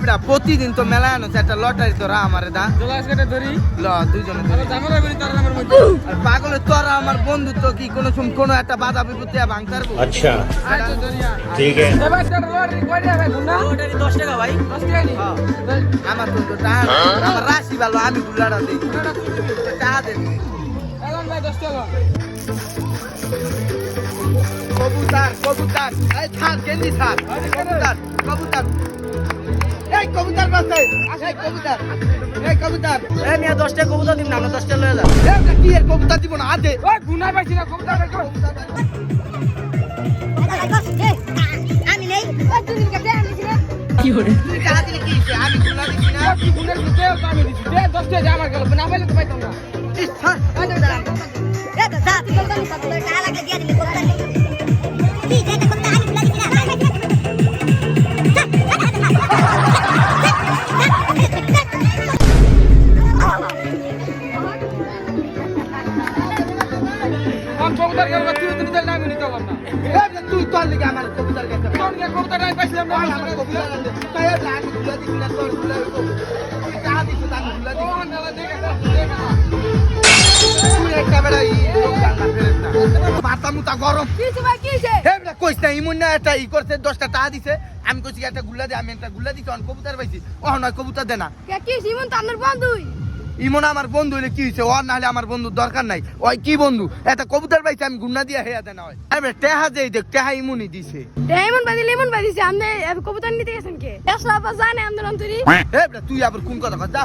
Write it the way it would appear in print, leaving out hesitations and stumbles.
এবড়া প্রতিদিন তো মেলা আনো একটা লটারি তোরা আমারে দা চলো আজকে এটা ধরি ল দুইজনে আরে জামালা করি তার আমার মধ্যে আর পাগলে তোরা আমার বন্ধুত্ব কি কোনো সময় কোনো একটা বাধা বিপত্তি ভাঙতে পারবো अच्छा আচ্ছা ধরিয়া ठीक है এবার এটা লটারি কই রে ভাই না লটারি 10 টাকা ভাই 10 টাকা নি আমার তো টাকা আমার রাশি ভালো আমি গুলাটা দিই টাকা দে এখন ভাই 10 টাকা কবুতর কবুতর এই থাক কেন্দি থাক কবুতর কবুতর এই কবুতর বাসে এই কবুতর এই কবুতর এই মিয়া 10 টাকা কবুতর দিন না 10 টাকা লয়ে যা এই কি এর কবুতর দিব না আদে ওই গুনা পাইছি না কবুতর ভাই আমি নেই তুমি কাছে আমি ছিল কি হরে তুই টাকা দিলে কি হইছে আমি গুলা দিছি না কি গুনার দিতে আমি দিছি দে 10 টাকা আমার গেল না পাইলে তো পাইতাম না ইচ্ছা এ তো সাথী করতে আমি কত টাকা লাগে দিয়ে দিলে করতে কি যেটা করতে আমি লাগি না কোন কবুতর গেল তুই তুমি দিলে আমি নিতে পারলাম না এই তুই তোর লিগে আমার কবুতর গেছে কোন কবুতর আমি পাইছিলাম না আমার কবুতর আনতে তাই আমি গুলা দিছি না তোর গুলা তুই টাকা দিছিস আমি গুলা দিছি কোন নালা দেখে দেখা তুই একটা বেড়া ই লোক জানা ফেরেস না মাথা মুতা গরম কিছু ভাই কিছে হে বেটা কইছ না ইমন না একটা ই করতে 10টা টাকা দিছে আমি কইছি একটা গুল্লা দে আমি একটা গুল্লা দিছি অন কবুতর পাইছি ও নয় কবুতর দে না কে কি সিমন তান্নর বন্ধুই ইমন আমার বন্ধু হইলে কি হইছে ওর না হলে আমার বন্ধুর দরকার নাই ওই কি বন্ধু একটা কবুতর পাইছে আমি গুন্না দিয়া হেয়া দেনা হয় আরে টেহা দেই দেখ টেহা ইমনই দিছে ডায়মন্ড বাদি লেমন বাদিছে আমনে কবুতর নিতে গেছেন কে এসলা বা জানে আমদের অন্তরি হে বেটা তুই আবার কোন কথা কস যা